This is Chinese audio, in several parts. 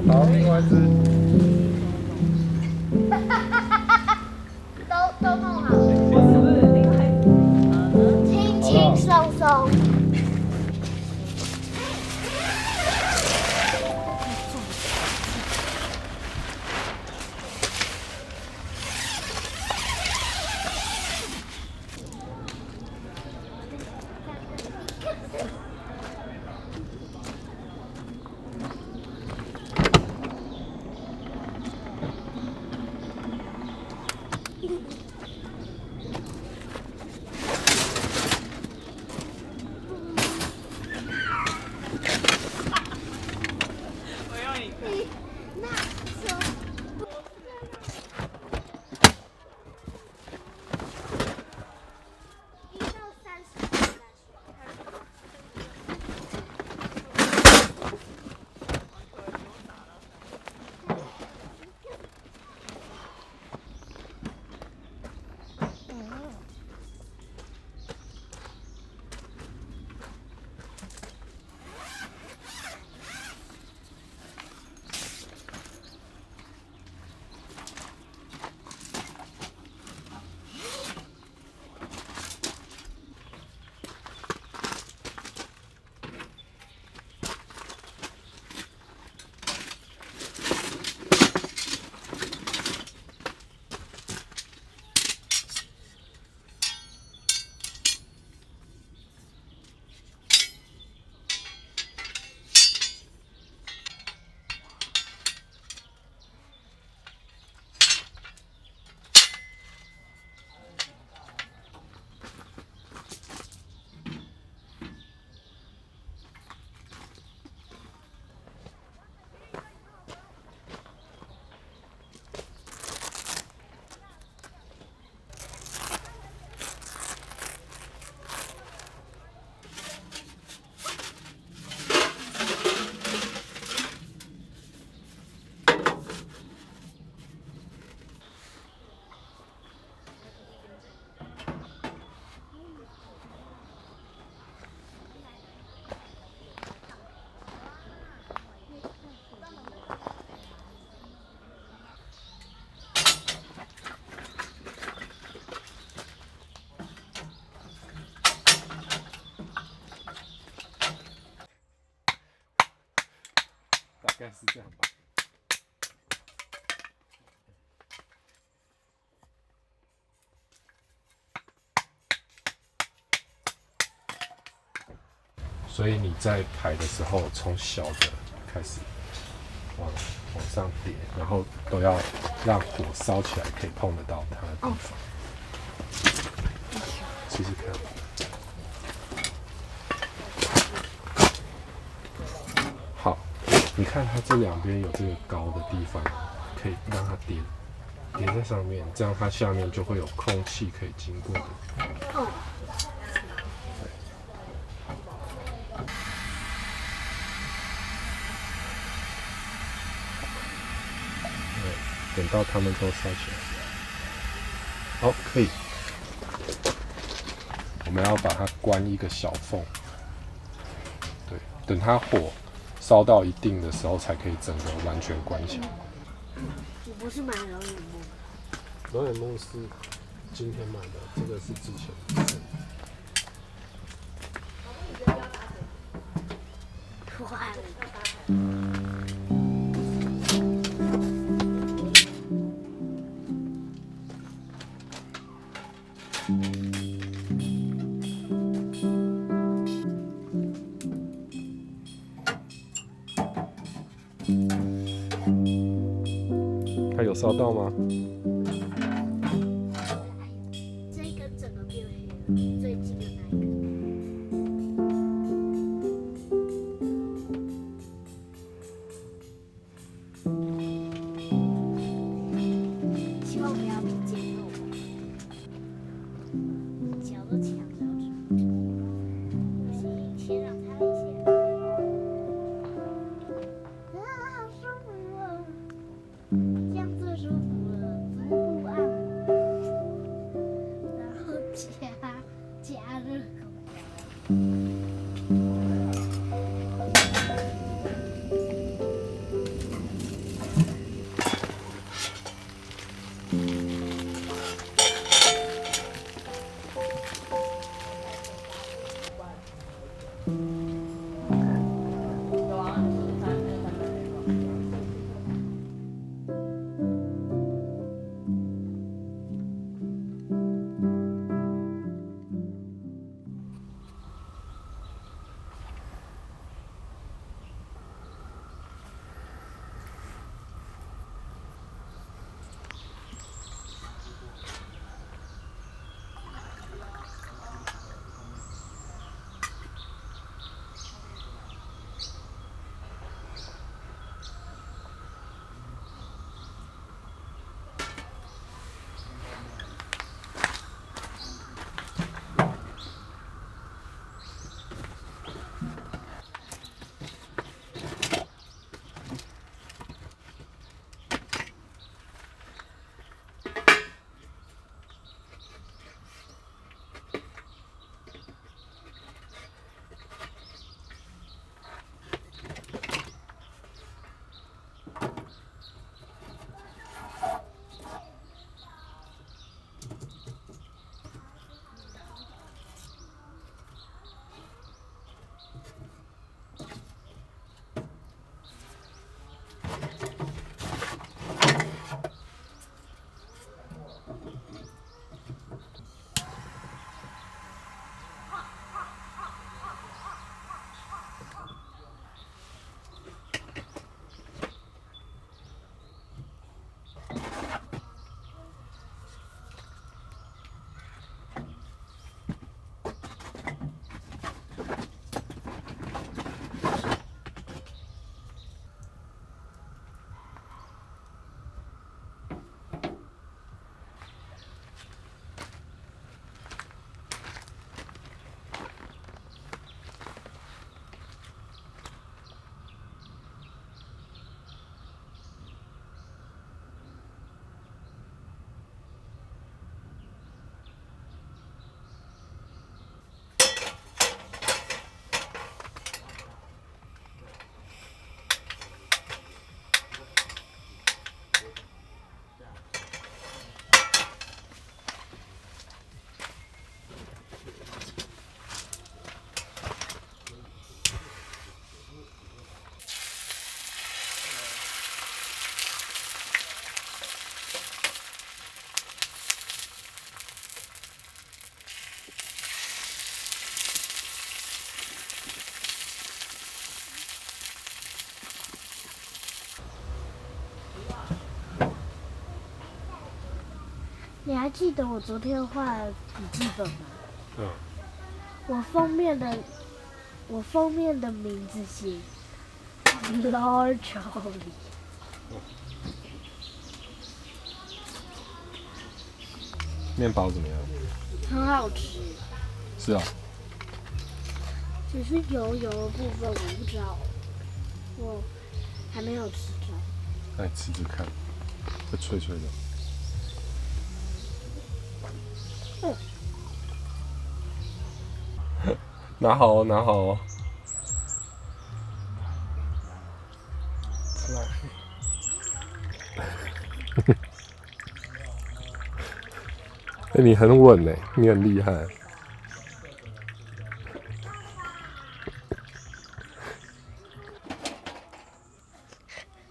好，另外一只。都弄好了，轻轻松松。大概是这样吧。所以你在排的时候，从小的开始往上叠，然后都要让火烧起来，可以碰得到它的地方。试试看。好，你看它这两边有这个高的地方，可以让它叠在上面，这样它下面就会有空气可以经过的。等到它们都烧起来，好，可以。我们要把它关一个小缝，对，等它火烧到一定的时候，才可以整个完全关起来。你不是买龙眼木？龙眼木是今天买的，这个是之前的。坏了。它有烧到吗？这一根整个变黑了，最近的那一根。希望不要被煎肉吧，脚都抢着要吃。不行，先让它一下。啊，好舒服哦！这样最舒服了，足部按摩，然后加热空调。你还记得我昨天画的笔记本吗？嗯。我封面的名字写 Lord Charlie。面包怎么样？很好吃，是啊。只是油的部分我不知道，我还没有吃到。那你吃吃看，会脆脆的。拿好哦，拿好哦。哎，你很稳哎，你很厉害。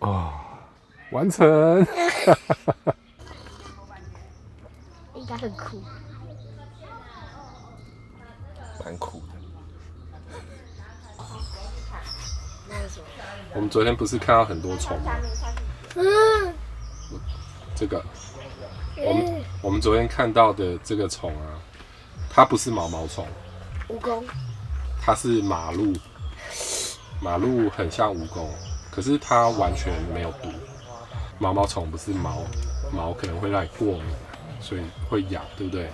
哦，完成。应该很酷。蛮苦的。那是什么？我们昨天不是看到很多虫吗？嗯，这个，我们昨天看到的这个虫啊，它不是毛毛虫，蜈蚣。它是马路，马路很像蜈蚣，可是它完全没有毒。毛毛虫不是毛可能会让你过敏，所以会痒，对不对？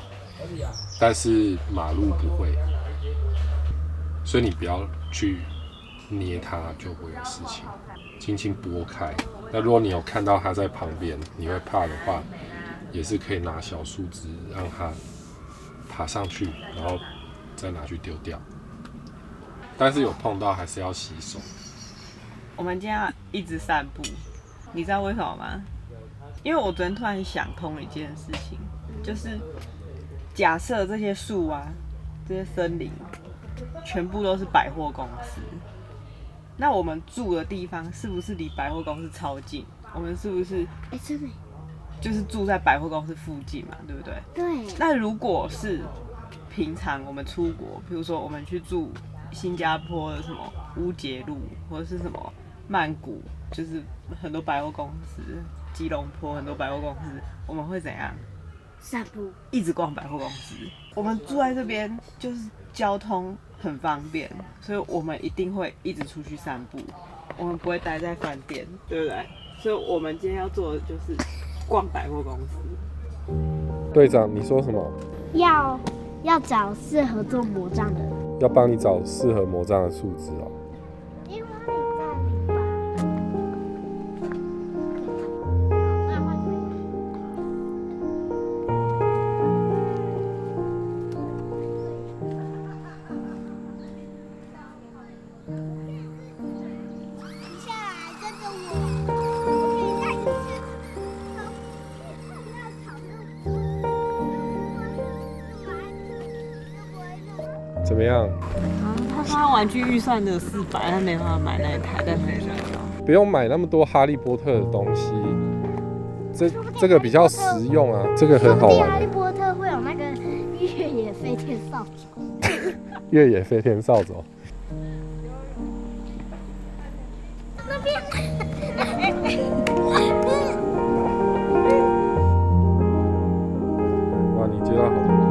但是马路不会，所以你不要去捏它，就不会有事情。轻轻拨开。那如果你有看到它在旁边，你会怕的话，也是可以拿小树枝让它爬上去，然后再拿去丢掉。但是有碰到还是要洗手。我们今天要一直散步，你知道为什么吗？因为我昨天突然想通了一件事情，就是假设这些树啊，这些森林，全部都是百货公司，那我们住的地方是不是离百货公司超近？我们是不是？真的。就是住在百货公司附近嘛，对不对？对。那如果是平常我们出国，比如说我们去住新加坡的什么乌节路，或者是什么曼谷，就是很多百货公司，吉隆坡很多百货公司，我们会怎样？散步，一直逛百货公司。我们住在这边，就是交通很方便，所以我们一定会一直出去散步，我们不会待在饭店，对不对？所以我们今天要做的就是逛百货公司。队长，你说什么？要找适合做魔杖的人，要帮你找适合魔杖的树枝哦。因为你在明白。接下来跟着我，我可以带你去怎么样？他说他玩具预算只有400，他没办法买那一台，但是很想要。不用买那么多哈利波特的东西，这个比较实用啊，这个很好玩。哈利波特会有那个越野飞天扫帚。越野飞天扫帚。那边。哇，你接到好多个。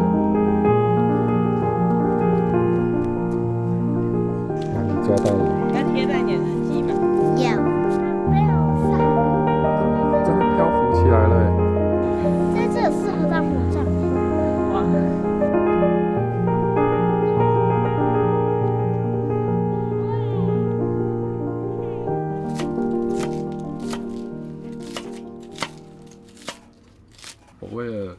抓到了，要贴在减震器吗？有，没有上，真的漂浮起来了。在这适合当魔杖。哇！我为了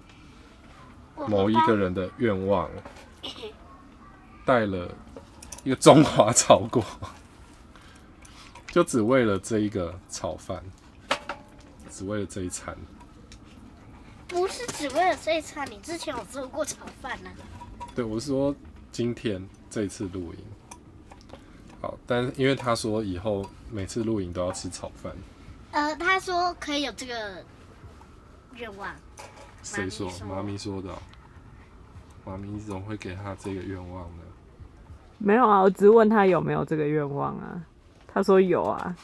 某一个人的愿望，带了一个中华炒锅，就只为了这一个炒饭，只为了这一餐。不是只为了这一餐，你之前有做过炒饭呢？对，我是说今天这一次露营。好，但是因为他说以后每次露营都要吃炒饭。他说可以有这个愿望。谁说？妈咪说的哦。妈咪怎么会给他这个愿望呢？没有啊，我只问他有没有这个愿望啊。他说有啊。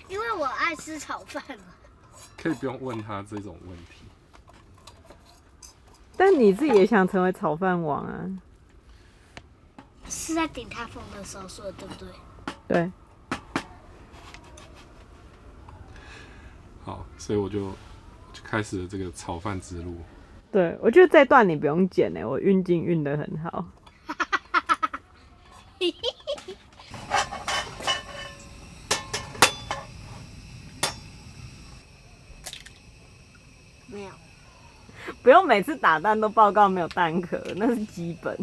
因为我爱吃炒饭嘛。可以不用问他这种问题。但你自己也想成为炒饭王啊？是在顶他风的时候说的，对不对？对。好，所以我就开始了这个炒饭之路。对，我觉得这段你不用剪欸，我运镜运得很好。没有。不用每次打蛋都报告没有蛋壳，那是基本。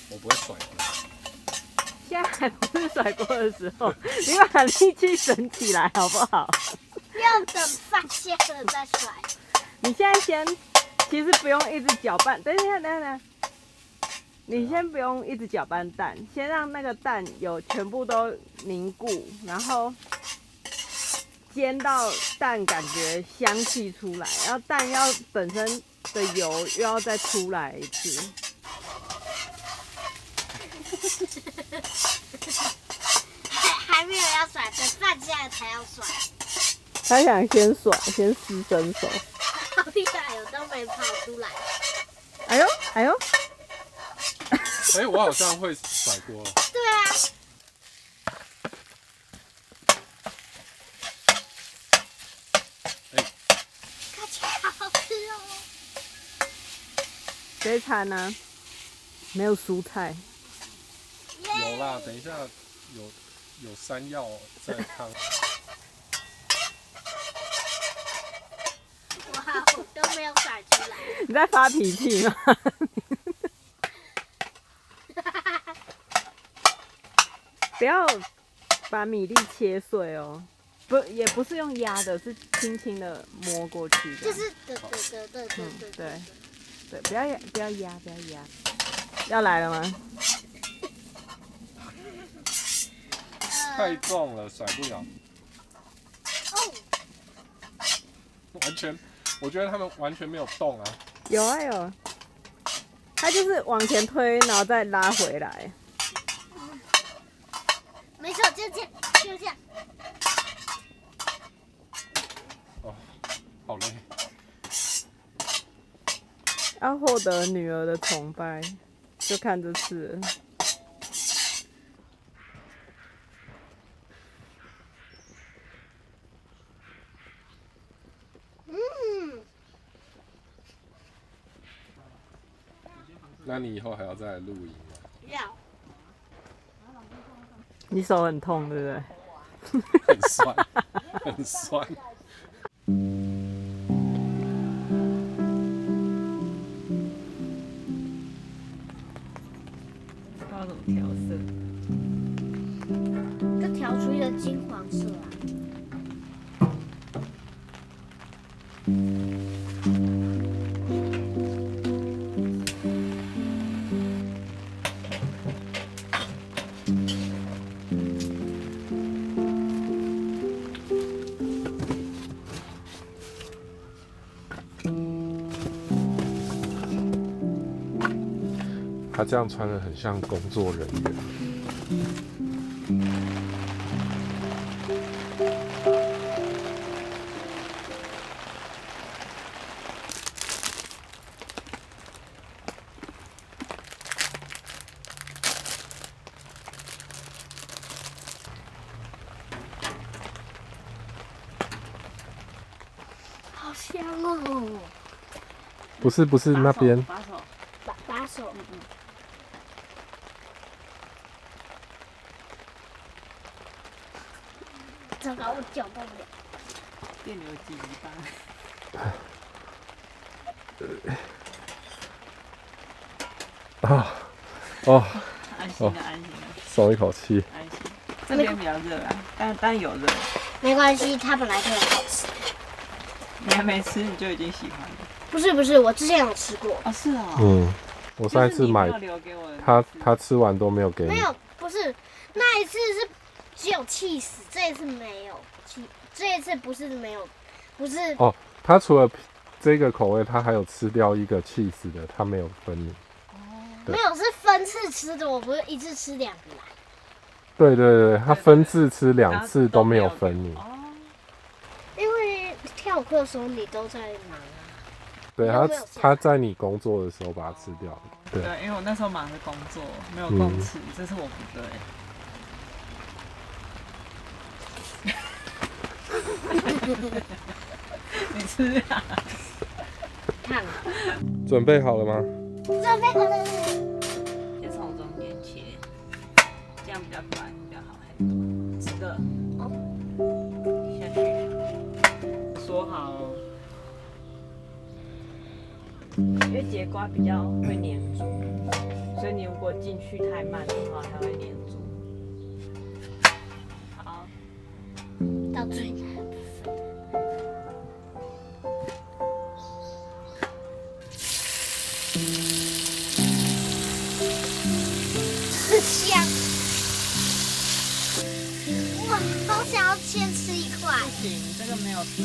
我不会甩锅。现在还不是甩锅的时候，你把力气省起来好不好？要等饭泄了再甩。你现在先其实不用一直搅拌。等一下，你先不用一直搅拌蛋，先让那个蛋有全部都凝固，然后煎到蛋感觉香气出来，然后蛋要本身的油又要再出来一次。还没有要甩，等饭下来才要甩。他想先甩，先施身手。好厉害哦，都没跑出来。哎呦！哎，我好像会甩锅了。对啊。看起来好好吃哦。这一餐呢，没有蔬菜。有啦，等一下有山药在汤。哇，我都没有甩出来。你在发脾气吗？不要把米粒切碎哦，也不是用压的，是轻轻的摸过去的。就是对，不要压。要来了吗？太重了，甩不了。哦，完全，我觉得他们完全没有动啊。有，它就是往前推，然后再拉回来。没错，就这样。哦，好累。要获得女儿的崇拜，就看这次了。那你以后还要再来露营吗？要。你手很痛，对不对？很酸，很酸。不知道怎么调色，就调出一个金黄色啊。他这样穿的很像工作人员。好香哦！不是那边。把手。糟糕，我搅拌不了。电流机一般。安心了，松一口气。安心。这边比较热啊，但有热。没关系，它本来就很好吃。你还没吃，你就已经喜欢了？不是，我之前有吃过。哦，是哦。我上一次买，他吃完都没有给你。没有，不是，那一次是只有气死，这一次没有这一次不是没有，不是。哦，他除了这个口味，他还有吃掉一个气死的，他没有分你。没有，是分次吃的，我不是一次吃2个来。对，他分次吃2次都没有分你。因为跳课的时候你都在忙啊。对，他在你工作的时候把它吃掉了。对，因为我那时候忙着工作，没有空吃，这是我不对。你吃啊？看。准备好了吗？准备好了。先从中间切，这样比较快，比较好很多。这个下去，说好哦。因为节瓜比较会黏住，所以你如果进去太慢的话，它会黏住。好，到最难的部分。哇！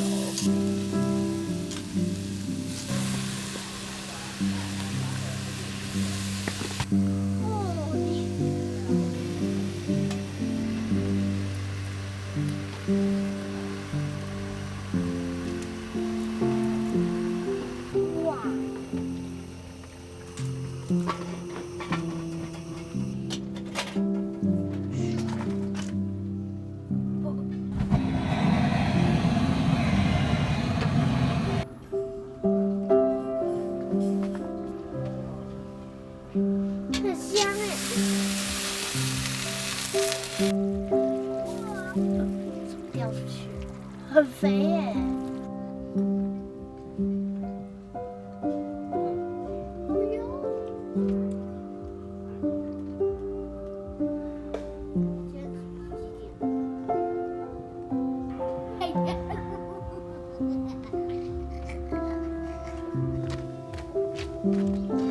很香哎！哇，怎么掉出去？很肥耶！哎呦！现在几点？